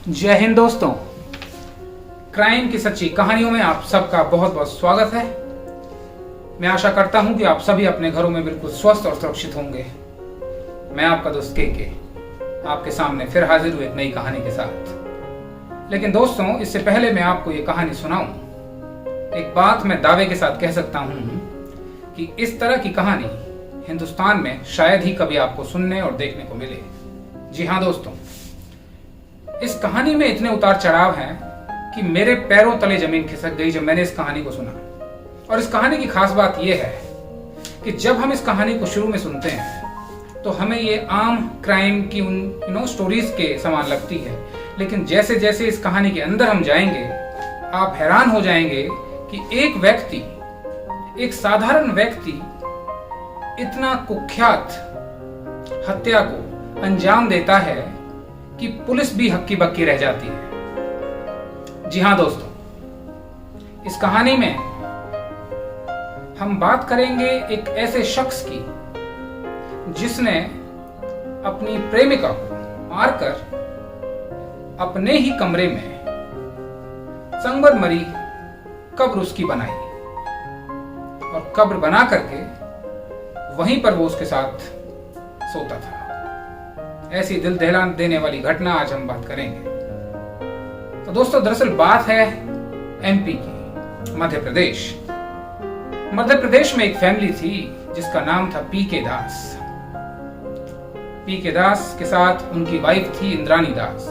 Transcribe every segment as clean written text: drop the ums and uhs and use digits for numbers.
जय हिंद दोस्तों, क्राइम की सच्ची कहानियों में आप सबका बहुत बहुत स्वागत है। मैं आशा करता हूं कि आप सभी अपने घरों में बिल्कुल स्वस्थ और सुरक्षित होंगे। मैं आपका दोस्त के आपके सामने फिर हाजिर हुए एक नई कहानी के साथ। लेकिन दोस्तों, इससे पहले मैं आपको ये कहानी सुनाऊं, एक बात मैं दावे के साथ कह सकता हूं कि इस तरह की कहानी हिंदुस्तान में शायद ही कभी आपको सुनने और देखने को मिले। जी हाँ दोस्तों, इस कहानी में इतने उतार चढ़ाव हैं कि मेरे पैरों तले जमीन खिसक गई जब मैंने इस कहानी को सुना। और इस कहानी की खास बात यह है कि जब हम इस कहानी को शुरू में सुनते हैं तो हमें ये आम क्राइम की उन स्टोरीज के समान लगती है, लेकिन जैसे जैसे इस कहानी के अंदर हम जाएंगे आप हैरान हो जाएंगे कि एक व्यक्ति, एक साधारण व्यक्ति इतना कुख्यात हत्या को अंजाम देता है कि पुलिस भी हक्की बक्की रह जाती है। जी हां दोस्तों, इस कहानी में हम बात करेंगे एक ऐसे शख्स की जिसने अपनी प्रेमिका को मारकर अपने ही कमरे में संगमरमरी कब्र उसकी बनाई और कब्र बना करके वहीं पर वो उसके साथ सोता था। ऐसी दिल दहला देने वाली घटना आज हम बात करेंगे। तो दोस्तों, दरअसल बात है एमपी की, मध्य प्रदेश। मध्य प्रदेश में एक फैमिली थी जिसका नाम था पीके दास। पीके दास के साथ उनकी वाइफ थी इंद्रानी दास।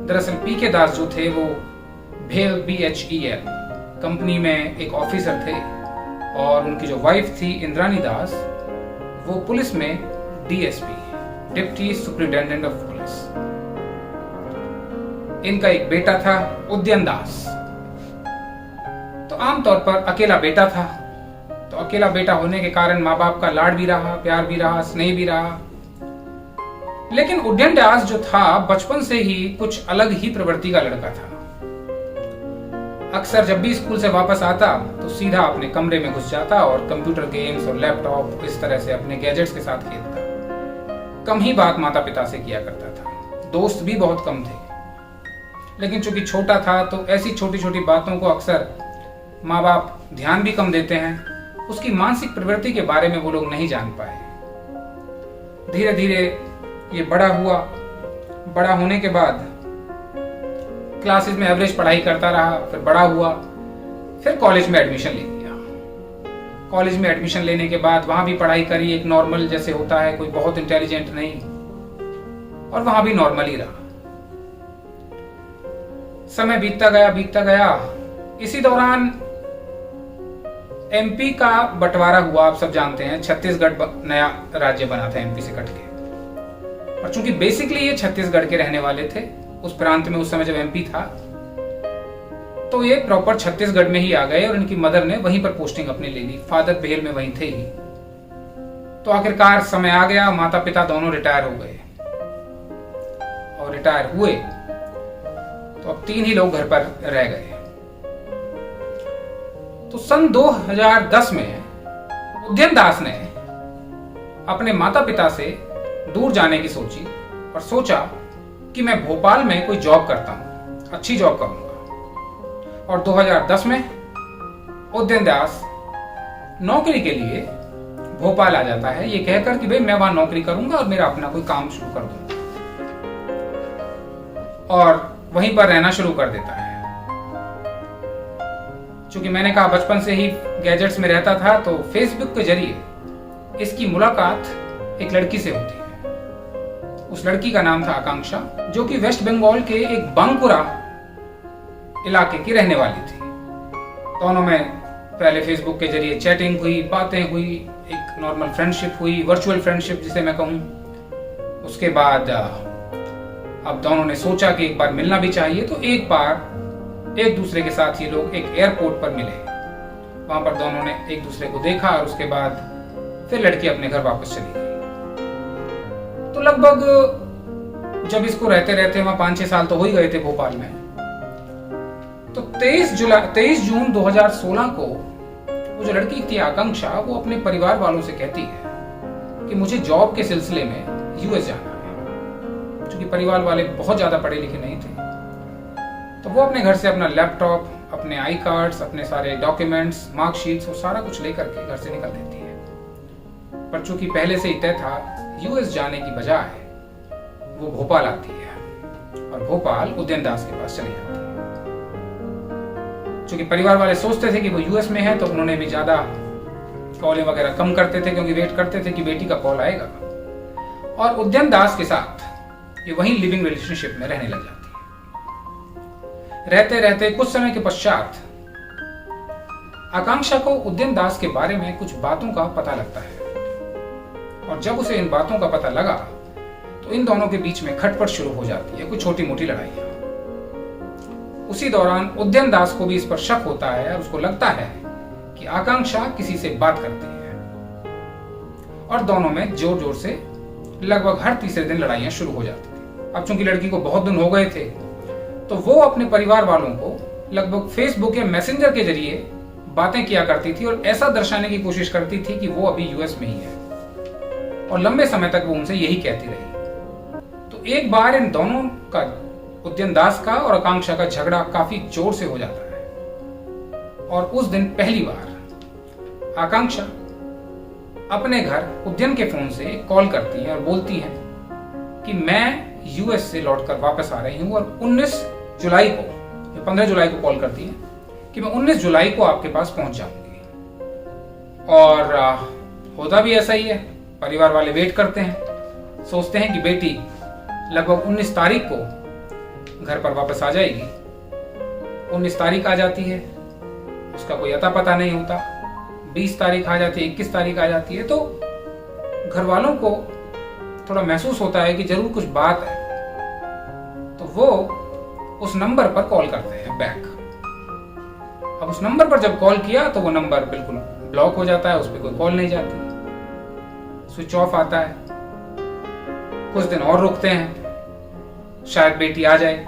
दरअसल पीके दास जो थे वो भेल BHEL कंपनी में एक ऑफिसर थे और उनकी जो वाइफ थी इंद्रानी दास वो पुलिस में DSP, deputy superintendent of police. इनका एक बेटा था उदयन दास। तो आमतौर पर अकेला बेटा था, तो अकेला बेटा होने के कारण माँ बाप का लाड भी रहा, प्यार भी रहा, स्नेह भी रहा। लेकिन उदयन दास जो था बचपन से ही कुछ अलग ही प्रवृत्ति का लड़का था। अक्सर जब भी स्कूल से वापस आता तो सीधा अपने कमरे में घुस जाता और कंप्यूटर गेम्स और लैपटॉप इस तरह से अपने गैजेट्स के साथ खेलता। कम ही बात माता पिता से किया करता था, दोस्त भी बहुत कम थे। लेकिन चूंकि छोटा था तो ऐसी छोटी छोटी बातों को अक्सर माँ बाप ध्यान भी कम देते हैं। उसकी मानसिक प्रवृत्ति के बारे में वो लोग नहीं जान पाए। धीरे धीरे ये बड़ा हुआ। बड़ा होने के बाद क्लासेस में एवरेज पढ़ाई करता रहा, फिर बड़ा हुआ, फिर कॉलेज में एडमिशन ले लिया। कॉलेज में एडमिशन लेने के बाद वहां भी पढ़ाई करी, एक नॉर्मल जैसे होता है, कोई बहुत इंटेलिजेंट नहीं, और वहां भी नॉर्मल ही रहा। समय बीतता गया। इसी दौरान MP का बंटवारा हुआ। आप सब जानते हैं छत्तीसगढ़ नया राज्य बना था MP से कट के। और चूंकि बेसिकली ये छत्तीसगढ़ के रहने वाले थे, उस प्रांत में उस समय जब MP था तो ये प्रॉपर छत्तीसगढ़ में ही आ गए और इनकी मदर ने वहीं पर पोस्टिंग अपनी ले ली। फादर भेल में वहीं थे ही। तो आखिरकार समय आ गया, माता पिता दोनों रिटायर हो गए। और रिटायर हुए तो अब 3 ही लोग घर पर रह गए। तो सन 2010 में उदयन दास ने अपने माता पिता से दूर जाने की सोची और सोचा कि मैं भोपाल में कोई जॉब करता हूं, अच्छी जॉब करूंगा। और 2010 में उदयन दास नौकरी के लिए भोपाल आ जाता है, ये कहकर कि भाई मैं वहां नौकरी करूंगा और मेरा अपना कोई काम शुरू कर दूंगा, और वहीं पर रहना शुरू कर देता है। चूंकि मैंने कहा बचपन से ही गैजेट्स में रहता था, तो फेसबुक के जरिए इसकी मुलाकात एक लड़की से होती है। उस लड़की का नाम था आकांक्षा, जो कि वेस्ट बंगाल के एक बांकुरा इलाके की रहने वाली थी। दोनों में पहले फेसबुक के जरिए चैटिंग हुई, बातें हुई, एक नॉर्मल फ्रेंडशिप हुई, वर्चुअल फ्रेंडशिप जिसे मैं कहूं। उसके बाद अब दोनों ने सोचा कि एक बार मिलना भी चाहिए, तो एक बार एक दूसरे के साथ ये लोग एक एयरपोर्ट पर मिले। वहां पर दोनों ने एक दूसरे को देखा और उसके बाद फिर लड़की अपने घर वापस चली गई। तो लगभग जब इसको रहते रहते वहां 5-6 साल तो हो ही गए थे भोपाल में। तो 23 जून 2016 को वो जो लड़की थी आकांक्षा, वो अपने परिवार वालों से कहती है कि मुझे जॉब के सिलसिले में US जाना है। चूंकि परिवार वाले बहुत ज़्यादा पढ़े लिखे नहीं थे, तो वो अपने घर से अपना लैपटॉप, अपने आई कार्ड्स, अपने सारे डॉक्यूमेंट्स, मार्कशीट्स और सारा कुछ लेकर के घर से निकल देती है। पर चूंकि पहले से ही तय था यूएस जाने की बजाय वो भोपाल आती है और भोपाल उदयन दास के पास चली जाती है। चूंकि परिवार वाले सोचते थे कि वो यूएस में है, तो उन्होंने भी ज्यादा कॉलें वगैरह कम करते थे, क्योंकि वेट करते थे कि बेटी का कॉल आएगा। और उदयन दास के साथ ये वहीं लिविंग रिलेशनशिप में रहने लग जाती है। रहते रहते कुछ समय के पश्चात आकांक्षा को उदयन दास के बारे में कुछ बातों का पता लगता है, और जब उसे इन बातों का पता लगा तो इन दोनों के बीच में खटपट शुरू हो जाती है, कुछ छोटी मोटी लड़ाइयां। उसी दौरान उदयन दास को भी इस पर शक होता है और उसको लगता है कि आकांक्षा किसी से बात करती है, और दोनों में जोर जोर से लगभग हर तीसरे दिन लड़ाइयां शुरू हो जाती थी। अब चूंकि लड़की को बहुत दिन हो गए थे, तो वो अपने परिवार वालों को लगभग फेसबुक या मैसेंजर के जरिए बातें किया करती थी और ऐसा दर्शाने की कोशिश करती थी कि वो अभी यूएस में ही है, और लंबे समय तक वो उनसे यही कहती रही। तो एक बार इन दोनों का, उदयन दास का और आकांक्षा का झगड़ा काफी जोर से हो जाता है, और उस दिन पहली बार आकांक्षा अपने घर उदयन के फोन से कॉल करती है और बोलती है कि मैं यूएस से लौटकर वापस आ रही हूं, और 19 जुलाई को, 15 जुलाई को कॉल करती है कि मैं 19 जुलाई को आपके पास पहुंच जाऊंगी। और होता भी ऐसा ही है। परिवार वाले वेट करते हैं, सोचते हैं कि बेटी लगभग 19 तारीख को घर पर वापस आ जाएगी। 19 तारीख आ जाती है, उसका कोई अता पता नहीं होता। 20 तारीख आ जाती है, 21 तारीख आ जाती है, तो घर वालों को थोड़ा महसूस होता है कि जरूर कुछ बात है। तो वो उस नंबर पर कॉल करते हैं बैक। अब उस नंबर पर जब कॉल किया तो वो नंबर बिल्कुल ब्लॉक हो जाता है, उस पर कोई कॉल नहीं जाती, स्विच ऑफ आता है। कुछ दिन और रुकते हैं, शायद बेटी आ जाए,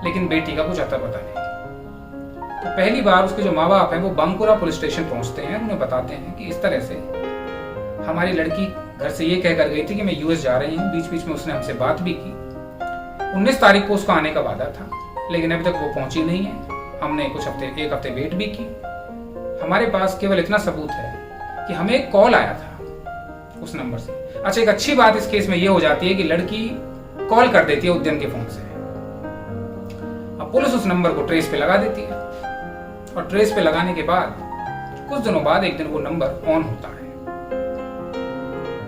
लेकिन बेटी का कुछ अता पता नहीं। तो पहली बार उसके जो माँ बाप है वो बांकुरा पुलिस स्टेशन पहुंचते हैं, उन्हें बताते हैं कि इस तरह से हमारी लड़की घर से ये कहकर गई थी कि मैं यूएस जा रही हूँ। बीच बीच में उसने हमसे बात भी की। 19 तारीख को उसका आने का वादा था, लेकिन अभी तक वो पहुंची नहीं है। हमने एक हफ्ते वेट भी की। हमारे पास केवल इतना सबूत है कि हमें एक कॉल आया था उस नंबर से। अच्छा, एक अच्छी बात इस केस में ये हो जाती है कि लड़की कॉल कर देती है उद्यन के फोन से। अब पुलिस उस नंबर को ट्रेस पे लगा देती है, और ट्रेस पे लगाने के बाद कुछ दिनों बाद एक दिन वो नंबर ऑन होता है।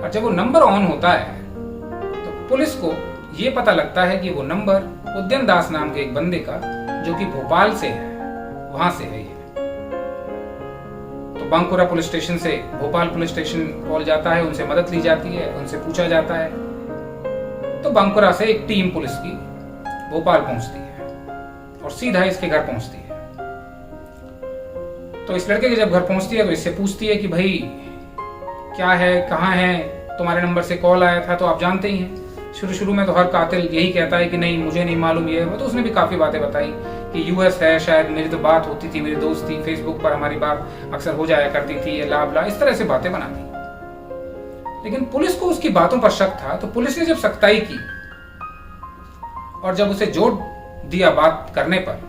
और जब वो नंबर ऑन होता है तो पुलिस को ये पता लगता है कि वो नंबर उदयन दास नाम के एक बंदे का, जो कि भोपाल से है, वहां से है ये। तो बांकुरा पुलिस स्टेशन से भोपाल पुलिस स्टेशन कॉल जाता है, उनसे मदद ली जाती है, उनसे पूछा जाता है। तो बांकुरा से एक टीम पुलिस की भोपाल पहुंचती है और सीधा इसके घर पहुंचती है। तो इस लड़के के जब घर पहुंचती है तो इससे पूछती है कि भाई क्या है, कहाँ है, तुम्हारे नंबर से कॉल आया था। तो आप जानते ही हैं, शुरू में तो हर कातिल यही कहता है कि नहीं मुझे नहीं मालूम ये वो। तो उसने भी काफी बातें बताई कि यूएस है, शायद मेरी तो बात होती थी, मेरी दोस्त थी, फेसबुक पर हमारी बात अक्सर हो जाया करती थी, ये लाभला, इस तरह से बातें बनाती। लेकिन पुलिस को उसकी बातों पर शक था। तो पुलिस ने जब सख्ताई की और जब उसे जोड़ दिया बात करने पर,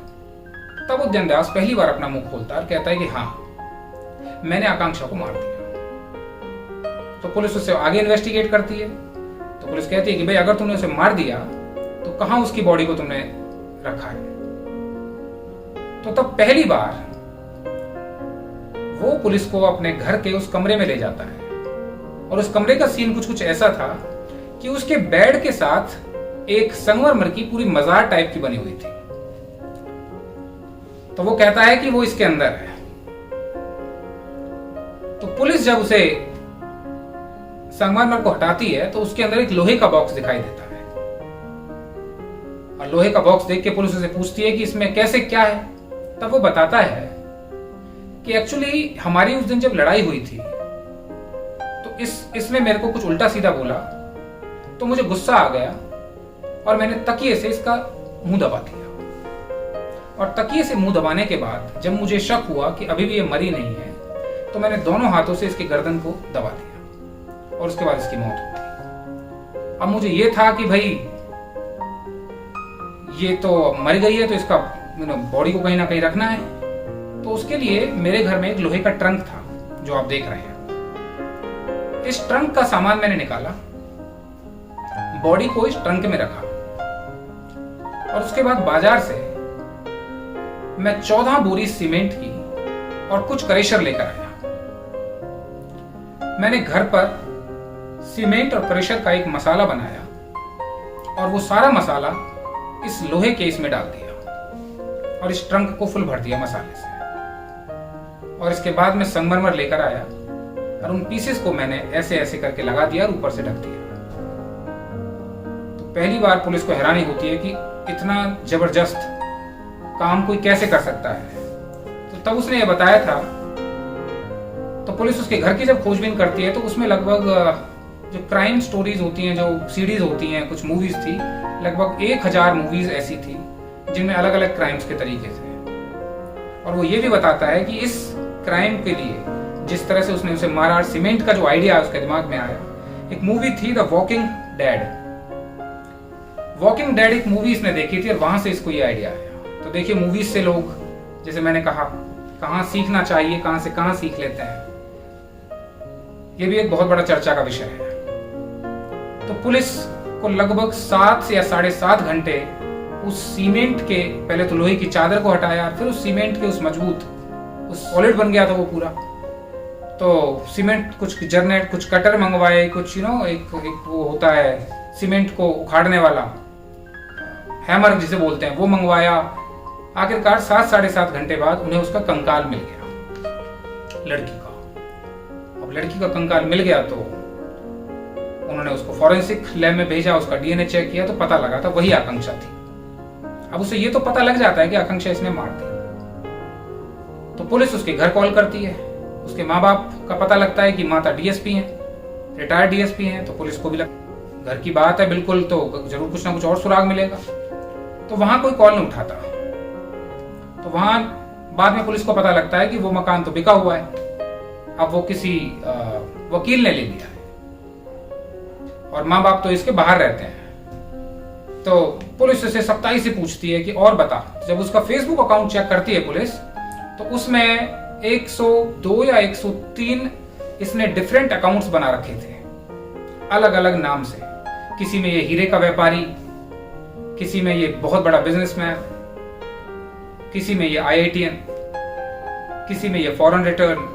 तब उदयन दास पहली बार अपना मुंह खोलता और कहता है कि हाँ, मैंने आकांक्षा को मार दिया। तो पुलिस उससे आगे इन्वेस्टिगेट करती है। तो पुलिस कहती है कि भाई अगर तुमने उसे मार दिया तो कहां उसकी बॉडी को तुमने रखा है। तो तब पहली बार वो पुलिस को अपने घर के उस कमरे में ले जाता है, और उस कमरे का सीन कुछ ऐसा था कि उसके बेड के साथ एक संगमरमर की पूरी मजार टाइप की बनी हुई थी। तो वो कहता है कि वो इसके अंदर है। तो पुलिस जब उसे संगमरमर को हटाती है तो उसके अंदर एक लोहे का बॉक्स दिखाई देता है, और लोहे का बॉक्स देख के पुलिस उसे पूछती है कि इसमें कैसे क्या है। तब वो बताता है कि एक्चुअली हमारी उस दिन जब लड़ाई हुई थी तो इसमें मेरे को कुछ उल्टा सीधा बोला, तो मुझे गुस्सा आ गया और मैंने तकिए से इसका मुंह दबा दिया। और तकिए से मुंह दबाने के बाद जब मुझे शक हुआ कि अभी भी ये मरी नहीं है, तो मैंने दोनों हाथों से इसके गर्दन को दबा दिया, और उसके बाद इसकी मौत हो गई। अब मुझे यह था कि भाई ये तो मर गई है तो इसका बॉडी को कहीं ना कहीं रखना है। तो उसके लिए मेरे घर में एक लोहे का ट्रंक था जो आप देख रहे हैं। इस ट्रंक का सामान मैंने निकाला, बॉडी को इस ट्रंक में रखा और उसके बाद बाजार से मैं 14 बोरी सीमेंट की और कुछ क्रेशर लेकर आया। मैंने घर पर सीमेंट और क्रेशर का एक मसाला बनाया और वो सारा मसाला इस लोहे केस में डाल दिया और इस ट्रंक को फुल भर दिया मसाले से। और इसके बाद मैं संगमरमर लेकर आया और उन पीसेस को मैंने ऐसे ऐसे करके लगा दिया और ऊपर से ढक दिया। तो पहली बार पुलिस को हैरानी होती है कि इतना जबरदस्त काम कोई कैसे कर सकता है। तो तब उसने ये बताया था। तो पुलिस उसके घर की जब खोजबीन करती है तो उसमें लगभग जो क्राइम स्टोरीज होती हैं, जो सीरीज होती हैं, कुछ मूवीज थी, लगभग 1000 मूवीज ऐसी थी जिनमें अलग अलग क्राइम्स के तरीके थे। और वो ये भी बताता है कि इस क्राइम के लिए जिस तरह से उसने उसे मारा, सीमेंट का जो आइडिया उसके दिमाग में आया। एक मूवी थी the walking dead. Walking dead एक मूवी इसने देखी थी और वहां से इसको ये आइडिया आया। तो देखिए, मूवीज से लोग, जैसे मैंने कहा, कहां सीखना चाहिए, कहां से कहां सीख लेते हैं, ये भी एक बहुत बड़ा चर्चा का विषय है। तो पुलिस को लगभग 7 या 7.5 घंटे उस सीमेंट के, पहले तो लोहे की चादर को हटाया, फिर उस सीमेंट के उस मजबूत, उस सॉलिड बन गया था वो पूरा। तो सीमेंट, कुछ जर्नेट, कुछ कटर मंगवाए, कुछ एक वो होता है सीमेंट को उखाड़ने वाला हैमर जिसे बोलते हैं, वो मंगवाया। आखिरकार 7-7.5 घंटे बाद उन्हें उसका कंकाल मिल गया, लड़की का। अब लड़की का कंकाल मिल गया तो उन्होंने उसको फॉरेंसिक लैब में भेजा, उसका डीएनए चेक किया तो पता लगा था वही आकांक्षा थी। अब उसे ये तो पता लग जाता है कि आकांक्षा इसने मार दी। तो पुलिस उसके घर कॉल करती है, उसके माँ बाप का पता लगता है कि माता डीएसपी हैं, रिटायर्ड डीएसपी हैं। तो पुलिस को भी घर की बात है बिल्कुल, तो जरूर कुछ ना कुछ और सुराग मिलेगा। तो वहां कोई कॉल नहीं उठाता। तो वहां बाद में पुलिस को पता लगता है कि वो मकान तो बिका हुआ है, अब वो किसी वकील ने ले लिया है और माँ बाप तो इसके बाहर रहते हैं। तो पुलिस उसे सख्ताई से पूछती है कि और बता। जब उसका फेसबुक अकाउंट चेक करती है पुलिस, तो उसमें 102 या 103 इसने डिफरेंट अकाउंट्स बना रखे थे, अलग अलग नाम से। किसी में ये हीरे का व्यापारी, किसी में ये बहुत बड़ा बिजनेसमैन, किसी में ये आईआईटीएन, किसी में ये फॉरेन रिटर्न,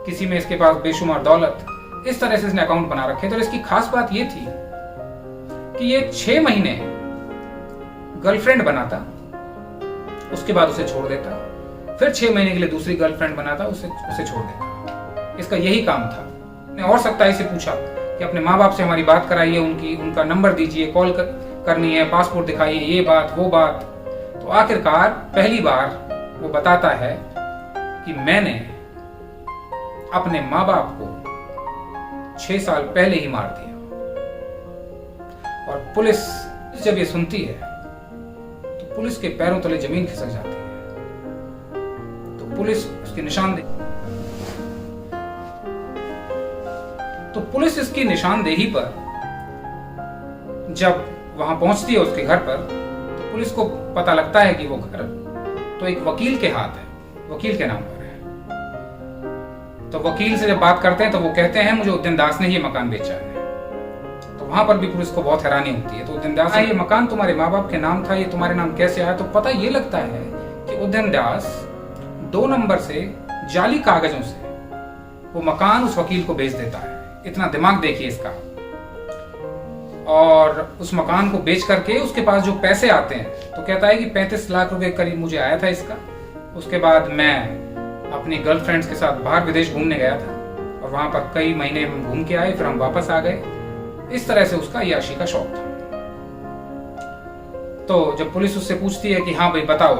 किसी में इसके पास बेशुमार दौलत। इस तरह से इसने अकाउंट बना रखे। तो इसकी खास बात ये थी कि ये 6 महीने गर्लफ्रेंड बनाता, उसके बाद उसे छोड़ देता, फिर 6 महीने के लिए दूसरी गर्लफ्रेंड बनाता, उसे छोड़ देता। इसका यही काम था। ने और सख्ताई से पूछा कि अपने माँ बाप से हमारी बात कराइए, उनका नंबर दीजिए, कॉल करनी है, पासपोर्ट दिखाइए, ये बात वो बात। तो आखिरकार पहली बार वो बताता है कि मैंने अपने माँ बाप को 6 साल पहले ही मार दिया। और पुलिस जब ये सुनती है तो पुलिस के पैरों तले जमीन खिसक जाती है। तो पुलिस उसकी निशानदेही, तो पुलिस इसकी निशानदेही पर जब वहां पहुंचती है उसके घर पर, तो पुलिस को पता लगता है कि वो घर तो एक वकील के हाथ है, वकील के नाम पर है। तो वकील से जब बात करते हैं तो वो कहते हैं मुझे उद्यन दास ने ये मकान बेचा है। तो वहां पर भी पुलिस को बहुत हैरानी होती है। तो उद्यन दास, ये मकान तुम्हारे माँ बाप के नाम था, ये तुम्हारे नाम कैसे आया? तो पता ये लगता है कि उद्यन दास 2 नंबर से जाली कागजों से वो मकान उस वकील को बेच देता है। इतना दिमाग देखिए इसका। और उस मकान को बेच करके उसके पास जो पैसे आते हैं, तो कहता है कि 35 लाख रुपए करीब मुझे आया था इसका। उसके बाद मैं अपनी गर्लफ्रेंड्स के साथ बाहर विदेश घूमने गया था और वहां पर कई महीने हम घूम के आए, फिर हम वापस आ गए। इस तरह से उसका अय्याशी का शौक था। तो जब पुलिस उससे पूछती है कि हाँ भाई बताओ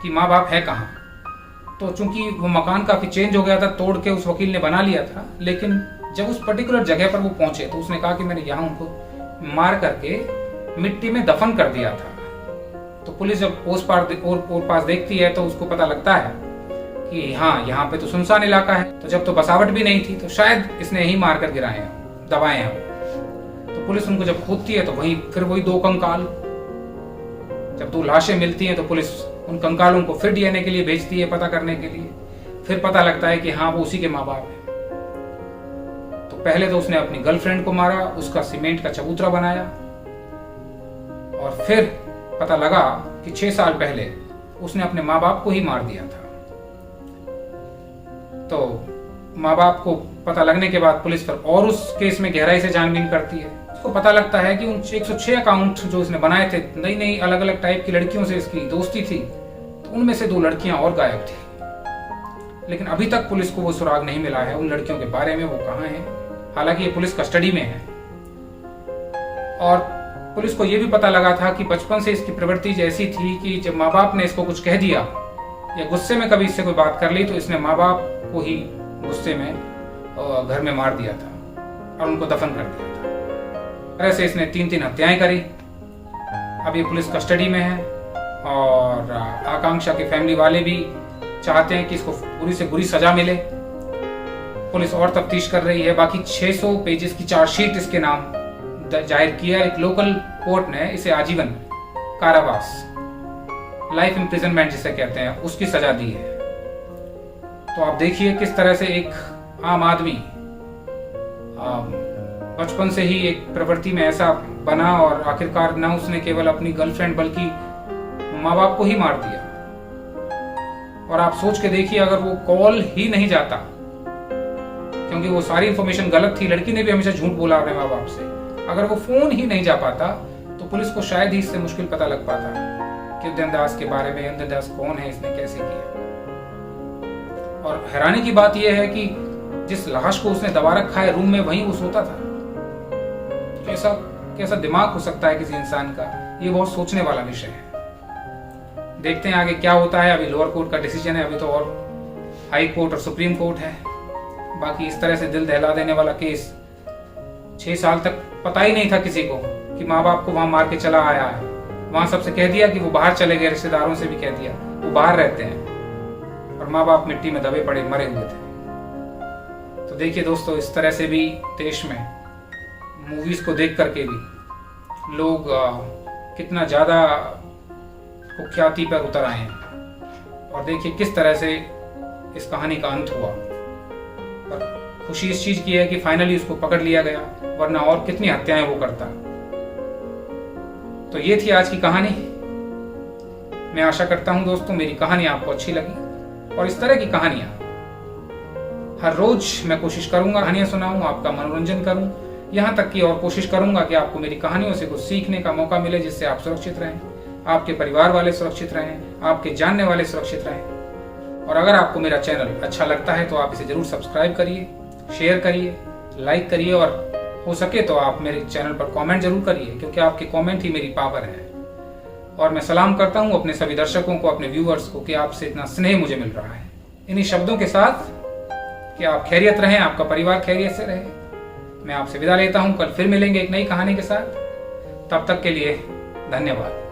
कि माँ बाप है कहाँ, तो चूंकि वो मकान काफी चेंज हो गया था, तोड़ के उस वकील ने बना लिया था, लेकिन जब उस पर्टिकुलर जगह पर वो पहुंचे तो उसने कहा कि मैंने यहाँ उनको मार करके मिट्टी में दफन कर दिया था। तो पुलिस जब ओर पास देखती है तो उसको पता लगता है कि हाँ, यहाँ पे तो सुनसान इलाका है, तो जब तो बसावट भी नहीं थी, तो शायद इसने यही मार कर गिराए हैं, दबाए हैं। तो पुलिस उनको जब खोदती है तो वही फिर वही 2 कंकाल जब 2 लाशें मिलती हैं तो पुलिस उन कंकालों को फिर डीएनए के लिए भेजती है, पता करने के लिए। फिर पता लगता है कि हाँ, वो उसी के माँ बाप हैं। तो पहले तो उसने अपनी गर्लफ्रेंड को मारा, उसका सीमेंट का चबूतरा बनाया, और फिर पता लगा कि 6 साल पहले उसने अपने माँ बाप को ही मार दिया था। तो माँ बाप को पता लगने के बाद पुलिस फिर और उस केस में गहराई से छानबीन करती है। उसको पता लगता है कि उन 106 अकाउंट जो इसने बनाए थे, नई नई अलग अलग टाइप की लड़कियों से इसकी दोस्ती थी, तो उनमें से 2 लड़कियां और गायब थी। लेकिन अभी तक पुलिस को वो सुराग नहीं मिला है उन लड़कियों के बारे में, वो कहाँ हैं। हालांकि ये पुलिस कस्टडी में है। और पुलिस को ये भी पता लगा था कि बचपन से इसकी प्रवृत्ति ऐसी थी कि जब माँ बाप ने इसको कुछ कह दिया या गुस्से में कभी इससे कोई बात कर ली, तो इसने माँ बाप को ही गुस्से में घर में मार दिया था और उनको दफन कर दिया था। ऐसे इसने 3 हत्याएं करी। अब ये पुलिस कस्टडी में है और आकांक्षा के फैमिली वाले भी चाहते हैं कि इसको बुरी से बुरी सजा मिले। पुलिस और तफ्तीश कर रही है। बाकी 600 पेजेस की चार्जशीट इसके नाम जाहिर किया। एक लोकल कोर्ट ने इसे आजीवन कारावास, लाइफ इम्प्रिजनमेंट जिसे कहते हैं, उसकी सजा दी है। तो आप देखिए किस तरह से एक आम आदमी बचपन से ही एक प्रवृत्ति में ऐसा बना और आखिरकार न उसने केवल अपनी गर्लफ्रेंड बल्कि माँ बाप को ही मार दिया। और आप सोच के देखिए, अगर वो कॉल ही नहीं जाता, क्योंकि वो सारी इंफॉर्मेशन गलत थी, लड़की ने भी हमेशा झूठ बोला अपने माँ बाप से, अगर वो फोन ही नहीं जा पाता तो पुलिस को शायद ही इससे मुश्किल पता लग पाता कि उदयन दास के बारे में, उदयन दास कौन है, इसने कैसे किया। और हैरानी की बात यह है कि जिस लाश को उसने दबा रखा है रूम में, वहीं वो सोता था। कैसा कैसा दिमाग हो सकता है किसी इंसान का, ये बहुत सोचने वाला विषय है। देखते हैं आगे क्या होता है। अभी लोअर कोर्ट का डिसीजन है, अभी तो और हाई कोर्ट और सुप्रीम कोर्ट है। बाकी इस तरह से दिल दहला देने वाला केस, 6 साल तक पता ही नहीं था किसी को कि माँ बाप को वहां मार के चला आया है। वहां सबसे कह दिया कि वो बाहर चले गए, रिश्तेदारों से भी कह दिया वो बाहर रहते हैं, और माँ बाप मिट्टी में दबे पड़े मरे हुए थे। तो देखिए दोस्तों, इस तरह से भी देश में मूवीज को देख करके भी लोग कितना ज्यादा कुख्याति पर उतर आए हैं। और देखिए किस तरह से इस कहानी का अंत हुआ। पर खुशी इस चीज की है कि फाइनली उसको पकड़ लिया गया, वरना और कितनी हत्याएं वो करता। तो ये थी आज की कहानी। मैं आशा करता हूं दोस्तों मेरी कहानी आपको अच्छी लगी, और इस तरह की कहानियां हर रोज मैं कोशिश करूंगा कहानियां सुनाऊं, आपका मनोरंजन करूं, यहां तक कि और कोशिश करूंगा कि आपको मेरी कहानियों से कुछ सीखने का मौका मिले, जिससे आप सुरक्षित रहें, आपके परिवार वाले सुरक्षित रहें, आपके जानने वाले सुरक्षित रहें। और अगर आपको मेरा चैनल अच्छा लगता है तो आप इसे जरूर सब्सक्राइब करिए, शेयर करिए, लाइक करिए, और हो सके तो आप मेरे चैनल पर कमेंट जरूर करिए, क्योंकि आपके कमेंट ही मेरी पावर है। और मैं सलाम करता हूं अपने सभी दर्शकों को, अपने व्यूअर्स को, कि आपसे इतना स्नेह मुझे मिल रहा है। इन्हीं शब्दों के साथ कि आप खैरियत रहें, आपका परिवार खैरियत से रहे, मैं आपसे विदा लेता हूं। कल फिर मिलेंगे एक नई कहानी के साथ। तब तक के लिए धन्यवाद।